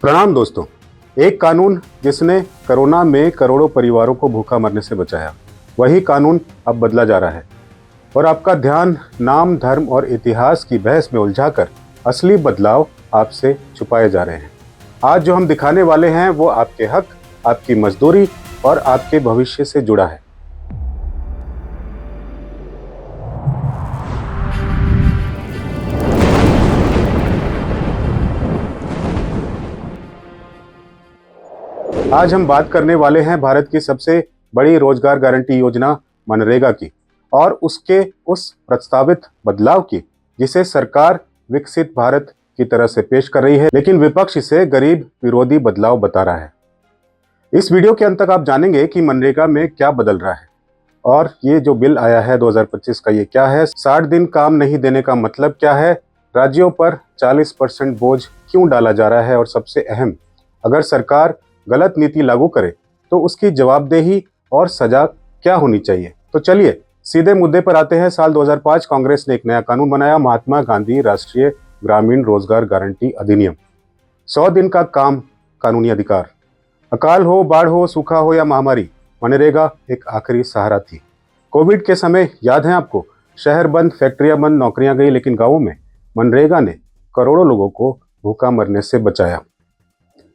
प्रणाम दोस्तों। एक कानून जिसने कोरोना में करोड़ों परिवारों को भूखा मरने से बचाया, वही कानून अब बदला जा रहा है और आपका ध्यान नाम, धर्म और इतिहास की बहस में उलझाकर असली बदलाव आपसे छुपाए जा रहे हैं। आज जो हम दिखाने वाले हैं वो आपके हक, आपकी मजदूरी और आपके भविष्य से जुड़ा है। आज हम बात करने वाले हैं भारत की सबसे बड़ी रोजगार गारंटी योजना मनरेगा की और उसके उस प्रस्तावित बदलाव की जिसे सरकार विकसित भारत की तरह से पेश कर रही है, लेकिन विपक्ष इसे गरीब विरोधी बदलाव बता रहा है। इस वीडियो के अंत तक आप जानेंगे कि मनरेगा में क्या बदल रहा है और ये जो बिल आया है 2025 का, ये क्या है, 60 दिन काम नहीं देने का मतलब क्या है, राज्यों पर 40% बोझ क्यों डाला जा रहा है और सबसे अहम, अगर सरकार गलत नीति लागू करे तो उसकी जवाबदेही और सजा क्या होनी चाहिए। तो चलिए सीधे मुद्दे पर आते हैं। साल 2005 कांग्रेस ने एक नया कानून बनाया, महात्मा गांधी राष्ट्रीय ग्रामीण रोजगार गारंटी अधिनियम। 100 दिन का काम कानूनी अधिकार। अकाल हो, बाढ़ हो, सूखा हो या महामारी, मनरेगा एक आखिरी सहारा थी। कोविड के समय याद है आपको, शहर बंद, फैक्ट्रियां बंद, नौकरियां गई, लेकिन गांवों में मनरेगा ने करोड़ों लोगों को भूखा मरने से बचाया।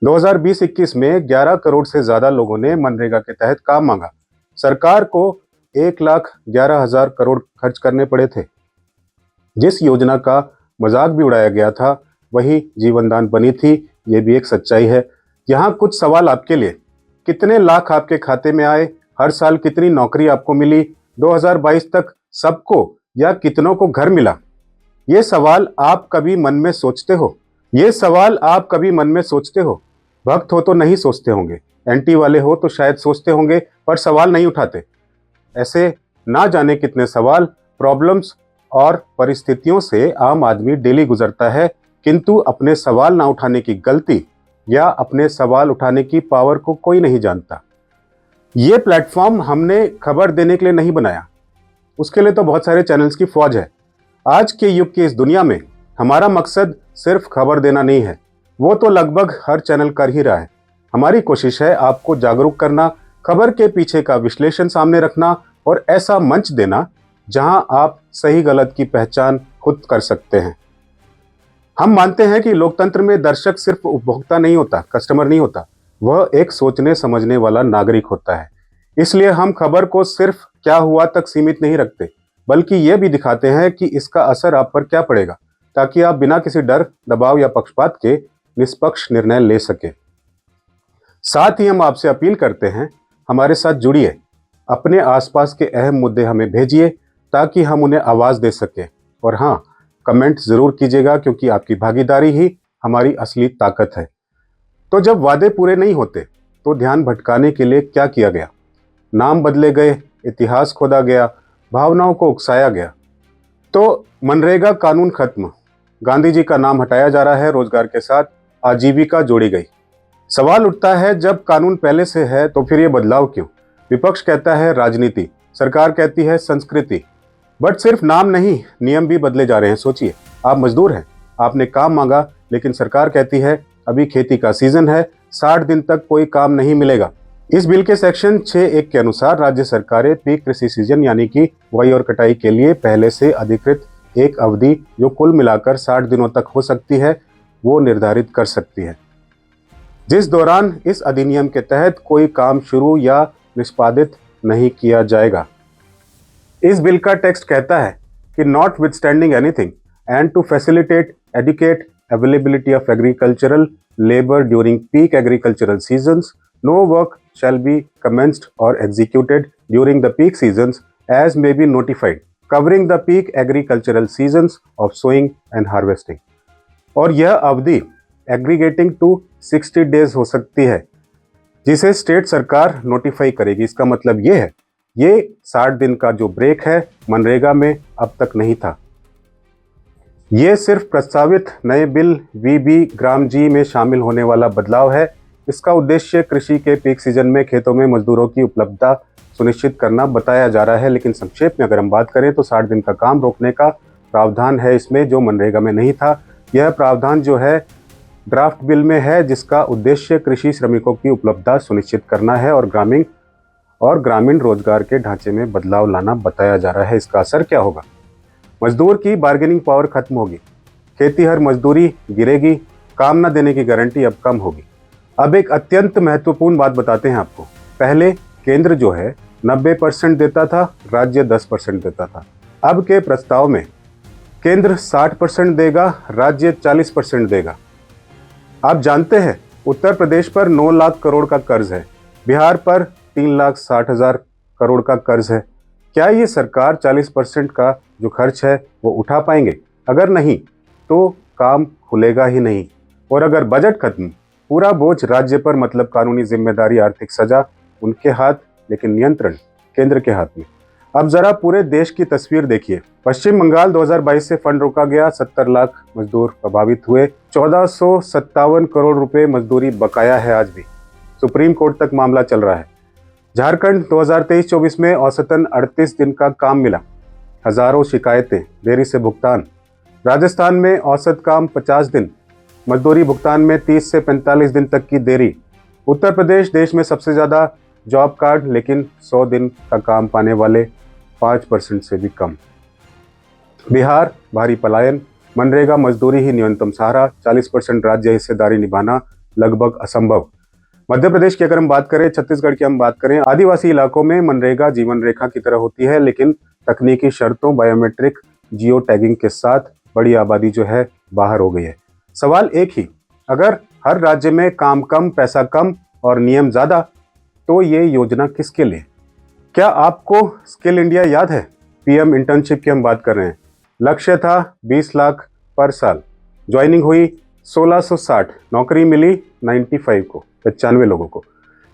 2020-21 में 11 करोड़ से ज्यादा लोगों ने मनरेगा के तहत काम मांगा। सरकार को 1,11,000 करोड़ खर्च करने पड़े थे। जिस योजना का मजाक भी उड़ाया गया था वही जीवनदान बनी थी, ये भी एक सच्चाई है। यहाँ कुछ सवाल आपके लिए। कितने लाख आपके खाते में आए? हर साल कितनी नौकरी आपको मिली? 2022 तक सबको या कितनों को घर मिला? ये सवाल आप कभी मन में सोचते हो? ये सवाल आप कभी मन में सोचते हो? भक्त हो तो नहीं सोचते होंगे, एंटी वाले हो तो शायद सोचते होंगे, पर सवाल नहीं उठाते। ऐसे ना जाने कितने सवाल, प्रॉब्लम्स और परिस्थितियों से आम आदमी डेली गुजरता है, किंतु अपने सवाल ना उठाने की गलती या अपने सवाल उठाने की पावर को कोई नहीं जानता। ये प्लेटफॉर्म हमने खबर देने के लिए नहीं बनाया, उसके लिए तो बहुत सारे चैनल्स की फौज है। आज के युग की इस दुनिया में हमारा मकसद सिर्फ खबर देना नहीं है, वो तो लगभग हर चैनल कर ही रहा है। हमारी कोशिश है आपको जागरूक करना, खबर के पीछे का विश्लेषण सामने रखना और ऐसा मंच देना जहां आप सही गलत की पहचान खुद कर सकते हैं। हम मानते हैं कि लोकतंत्र में दर्शक सिर्फ उपभोक्ता नहीं होता, कस्टमर नहीं होता, वह एक सोचने समझने वाला नागरिक होता है। इसलिए हम खबर को सिर्फ क्या हुआ तक सीमित नहीं रखते, बल्कि यह भी दिखाते हैं कि इसका असर आप पर क्या पड़ेगा, ताकि आप बिना किसी डर, दबाव या पक्षपात के निष्पक्ष निर्णय ले सके। साथ ही हम आपसे अपील करते हैं, हमारे साथ जुड़िए, अपने आसपास के अहम मुद्दे हमें भेजिए ताकि हम उन्हें आवाज दे सकें। और हाँ, कमेंट जरूर कीजिएगा, क्योंकि आपकी भागीदारी ही हमारी असली ताकत है। तो जब वादे पूरे नहीं होते तो ध्यान भटकाने के लिए क्या किया गया? नाम बदले गए, इतिहास खोदा गया, भावनाओं को उकसाया गया। तो मनरेगा कानून खत्म, गांधी जी का नाम हटाया जा रहा है, रोजगार के साथ आजीविका जोड़ी गई। सवाल उठता है, जब कानून पहले से है तो फिर ये बदलाव क्यों? विपक्ष कहता है राजनीति, सरकार कहती है संस्कृति, बट सिर्फ नाम नहीं, नियम भी बदले जा रहे हैं। सोचिए, आप मजदूर हैं, आपने काम मांगा, लेकिन सरकार कहती है अभी खेती का सीजन है, 60 दिन तक कोई काम नहीं मिलेगा। इस बिल के सेक्शन 6(1) के अनुसार राज्य सरकारें पीक कृषि सीजन यानी कि बुआई और कटाई के लिए पहले से अधिकृत एक अवधि जो कुल मिलाकर 60 दिनों तक हो सकती है, वो निर्धारित कर सकती है, जिस दौरान इस अधिनियम के तहत कोई काम शुरू या निष्पादित नहीं किया जाएगा। इस बिल का टेक्स्ट कहता है कि notwithstanding anything and to facilitate adequate availability of agricultural labour during peak agricultural seasons, no work shall be commenced or executed during the peak seasons as may be notified, covering the peak agricultural seasons of sowing and harvesting। और यह अवधि aggregating to 60 days हो सकती है, जिसे state सरकार notify करेगी। इसका मतलब ये है, ये 60 दिन का जो ब्रेक है मनरेगा में अब तक नहीं था। ये सिर्फ प्रस्तावित नए बिल वीबी ग्राम जी में शामिल होने वाला बदलाव है। इसका उद्देश्य कृषि के पीक सीजन में खेतों में मजदूरों की उपलब्धता सुनिश्चित करना बताया जा रहा है। लेकिन संक्षेप में अगर हम बात करें तो 60 दिन का काम रोकने का प्रावधान है इसमें, जो मनरेगा में नहीं था। यह प्रावधान जो है ड्राफ्ट बिल में है, जिसका उद्देश्य कृषि श्रमिकों की उपलब्धता सुनिश्चित करना है और ग्रामीण रोजगार के ढांचे में बदलाव लाना बताया जा रहा है। इसका असर क्या होगा? मजदूर की बार्गेनिंग पावर खत्म होगी, खेती हर मजदूरी गिरेगी, काम न देने की गारंटी अब कम होगी। अब एक अत्यंत महत्वपूर्ण बात बताते हैं आपको। पहले केंद्र जो है 90% देता था, राज्य 10% देता था। अब के प्रस्ताव में केंद्र 60% देगा, राज्य 40% देगा। आप जानते हैं उत्तर प्रदेश पर 9 लाख करोड़ का कर्ज है, बिहार पर 3,60,000 करोड़ का कर्ज है। क्या ये सरकार 40% का जो खर्च है वो उठा पाएंगे? अगर नहीं तो काम खुलेगा ही नहीं। और अगर बजट खत्म, पूरा बोझ राज्य पर, मतलब कानूनी जिम्मेदारी, आर्थिक सजा उनके हाथ, लेकिन नियंत्रण केंद्र के हाथ में। अब जरा पूरे देश की तस्वीर देखिए। पश्चिम बंगाल 2022 से फंड रोका गया, 70 लाख मजदूर प्रभावित हुए, 1457 करोड़ रुपए मजदूरी बकाया है आज भी, सुप्रीम कोर्ट तक मामला चल रहा है। झारखंड 2023-24 में औसतन 38 दिन का काम मिला, हजारों शिकायतें, देरी से भुगतान। राजस्थान में औसत काम 50 दिन, मजदूरी भुगतान में 30 से 45 दिन तक की देरी। उत्तर प्रदेश देश में सबसे ज्यादा जॉब कार्ड, लेकिन 100 दिन का काम पाने वाले 5% से भी कम। बिहार भारी पलायन, मनरेगा मजदूरी ही न्यूनतम सहारा, 40% राज्य हिस्सेदारी निभाना लगभग असंभव। मध्य प्रदेश की अगर हम बात करें, छत्तीसगढ़ की हम बात करें, आदिवासी इलाकों में मनरेगा जीवन रेखा की तरह होती है, लेकिन तकनीकी शर्तों, बायोमेट्रिक, जियो टैगिंग के साथ बड़ी आबादी जो है बाहर हो गई है। सवाल एक ही, अगर हर राज्य में काम कम, पैसा कम और नियम ज्यादा, तो ये योजना किसके लिए? क्या आपको स्किल इंडिया याद है? पीएम इंटर्नशिप की हम बात कर रहे हैं। लक्ष्य था 20 लाख पर साल, ज्वाइनिंग हुई 1660, नौकरी मिली 95 को, 95 लोगों को।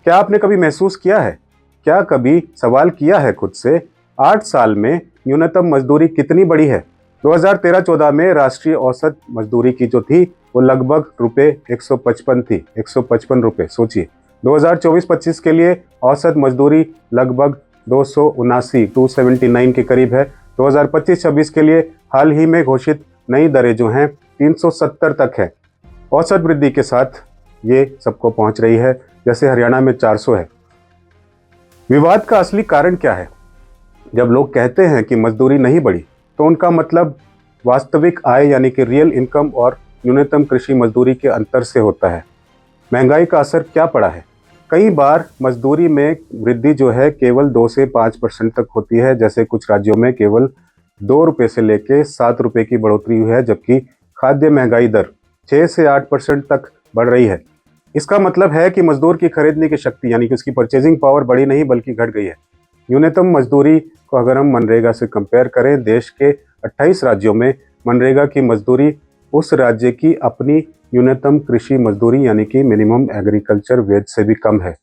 क्या आपने कभी महसूस किया है, क्या कभी सवाल किया है खुद से, 8 साल में न्यूनतम मजदूरी कितनी बढ़ी है? 2013-14 में राष्ट्रीय औसत मजदूरी की जो थी वो लगभग रुपए 155 थी, 155 रुपए। सोचिए 2024-25 के लिए औसत मजदूरी लगभग 279 के करीब है। 2025-26 के लिए हाल ही में घोषित नई दरें जो हैं 370 तक है। औसत वृद्धि के साथ ये सबको पहुंच रही है, जैसे हरियाणा में 400 है। विवाद का असली कारण क्या है? जब लोग कहते हैं कि मजदूरी नहीं बढ़ी, तो उनका मतलब वास्तविक आय यानी कि रियल इनकम और न्यूनतम कृषि मजदूरी के अंतर से होता है। महंगाई का असर क्या पड़ा है? कई बार मजदूरी में वृद्धि जो है केवल 2 से 5% तक होती है, जैसे कुछ राज्यों में केवल 2 रुपये से लेकर 7 रुपये की बढ़ोतरी हुई है, जबकि खाद्य महंगाई दर 6 से 8% तक बढ़ रही है। इसका मतलब है कि मजदूर की खरीदने की शक्ति यानी कि उसकी परचेजिंग पावर बढ़ी नहीं बल्कि घट गई है। न्यूनतम मजदूरी को अगर हम मनरेगा से कंपेयर करें, देश के 28 राज्यों में मनरेगा की मजदूरी उस राज्य की अपनी न्यूनतम कृषि मजदूरी यानी कि मिनिमम एग्रीकल्चर वेज से भी कम है।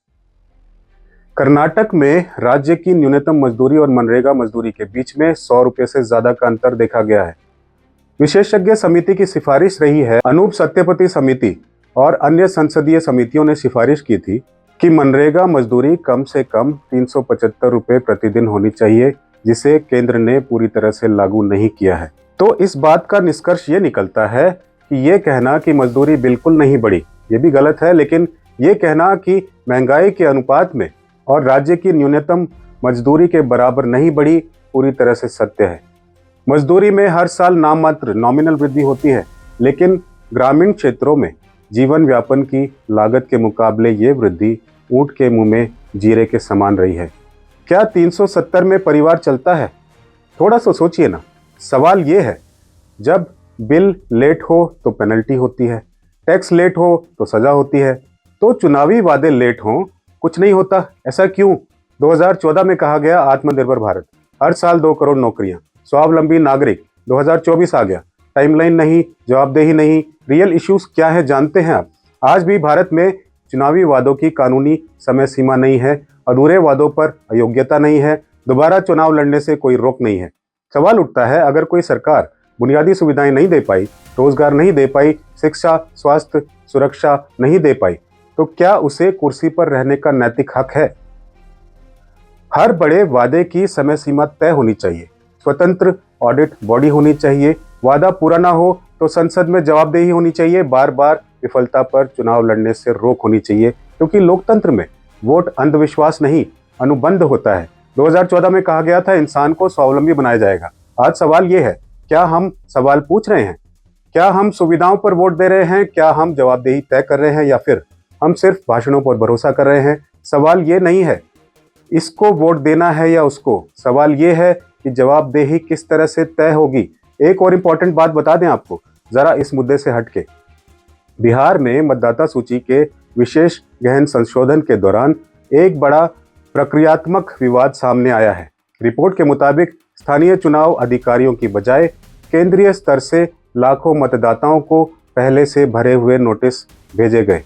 कर्नाटक में राज्य की न्यूनतम मजदूरी और मनरेगा मजदूरी के बीच में 100 रुपये से ज्यादा का अंतर देखा गया है। विशेषज्ञ समिति की सिफारिश रही है, अनूप सत्यपति समिति और अन्य संसदीय समितियों ने सिफारिश की थी कि मनरेगा मजदूरी कम से कम 375 रुपये प्रतिदिन होनी चाहिए, जिसे केंद्र ने पूरी तरह से लागू नहीं किया है। तो इस बात का निष्कर्ष ये निकलता है कि ये कहना कि मजदूरी बिल्कुल नहीं बढ़ी, ये भी गलत है, लेकिन ये कहना कि महंगाई के अनुपात में और राज्य की न्यूनतम मजदूरी के बराबर नहीं बढ़ी पूरी तरह से सत्य है। मजदूरी में हर साल नाम मात्र नॉमिनल वृद्धि होती है, लेकिन ग्रामीण क्षेत्रों में जीवन व्यापन की लागत के मुकाबले ये वृद्धि ऊंट के मुंह में जीरे के समान रही है। क्या 370 में परिवार चलता है? थोड़ा सा सोचिए ना। सवाल ये है, जब बिल लेट हो तो पेनल्टी होती है, टैक्स लेट हो तो सजा होती है, तो चुनावी वादे लेट हों कुछ नहीं होता, ऐसा क्यों? 2014 में कहा गया आत्मनिर्भर भारत, हर साल 2 करोड़ नौकरियां, स्वावलंबी नागरिक। 2024 आ गया, टाइमलाइन नहीं, जवाबदेही नहीं। रियल इश्यूज क्या है जानते हैं आप? आज भी भारत में चुनावी वादों की कानूनी समय सीमा नहीं है, अधूरे वादों पर अयोग्यता नहीं है, दोबारा चुनाव लड़ने से कोई रोक नहीं है। सवाल उठता है, अगर कोई सरकार बुनियादी सुविधाएं नहीं दे पाई, रोजगार नहीं दे पाई, शिक्षा, स्वास्थ्य, सुरक्षा नहीं दे पाई, तो क्या उसे कुर्सी पर रहने का नैतिक हक है? हर बड़े वादे की समय सीमा तय होनी चाहिए, स्वतंत्र ऑडिट बॉडी होनी चाहिए, वादा पूरा ना हो तो संसद में जवाबदेही होनी चाहिए, बार बार विफलता पर चुनाव लड़ने से रोक होनी चाहिए, क्योंकि लोकतंत्र में वोट अंधविश्वास नहीं, अनुबंध होता है। 2014 में कहा गया था इंसान को स्वावलंबी बनाया जाएगा। आज सवाल ये है, क्या हम सवाल पूछ रहे हैं? क्या हम सुविधाओं पर वोट दे रहे हैं? क्या हम जवाबदेही तय कर रहे हैं, या फिर हम सिर्फ भाषणों पर भरोसा कर रहे हैं? सवाल ये नहीं है इसको वोट देना है या उसको, सवाल ये है कि जवाबदेही किस तरह से तय होगी। एक और इम्पॉर्टेंट बात बता दें आपको, जरा इस मुद्दे से हटके। बिहार में मतदाता सूची के विशेष गहन संशोधन के दौरान एक बड़ा प्रक्रियात्मक विवाद सामने आया है। रिपोर्ट के मुताबिक स्थानीय चुनाव अधिकारियों की बजाय केंद्रीय स्तर से लाखों मतदाताओं को पहले से भरे हुए नोटिस भेजे गए।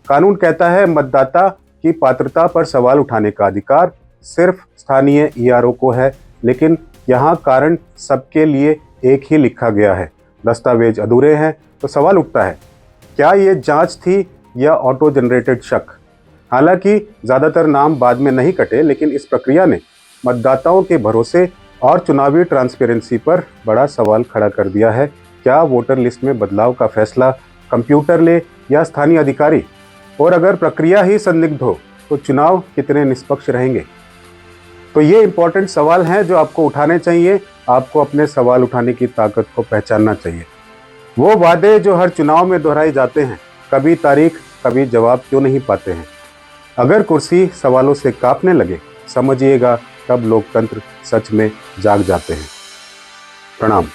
कानून कहता है मतदाता की पात्रता पर सवाल उठाने का अधिकार सिर्फ स्थानीय ईआरओ को है, लेकिन यहाँ कारण सबके लिए एक ही लिखा गया है, दस्तावेज अधूरे हैं। तो सवाल उठता है, क्या ये जांच थी या ऑटो जनरेटेड शक? हालांकि ज़्यादातर नाम बाद में नहीं कटे, लेकिन इस प्रक्रिया ने मतदाताओं के भरोसे और चुनावी ट्रांसपेरेंसी पर बड़ा सवाल खड़ा कर दिया है। क्या वोटर लिस्ट में बदलाव का फैसला कंप्यूटर ले या स्थानीय अधिकारी? और अगर प्रक्रिया ही संदिग्ध हो तो चुनाव कितने निष्पक्ष रहेंगे? तो ये इंपॉर्टेंट सवाल हैं जो आपको उठाने चाहिए। आपको अपने सवाल उठाने की ताकत को पहचानना चाहिए। वो वादे जो हर चुनाव में दोहराए जाते हैं, कभी तारीख कभी जवाब क्यों नहीं पाते हैं? अगर कुर्सी सवालों से कांपने लगे, समझिएगा तब लोकतंत्र सच में जाग जाते हैं। प्रणाम।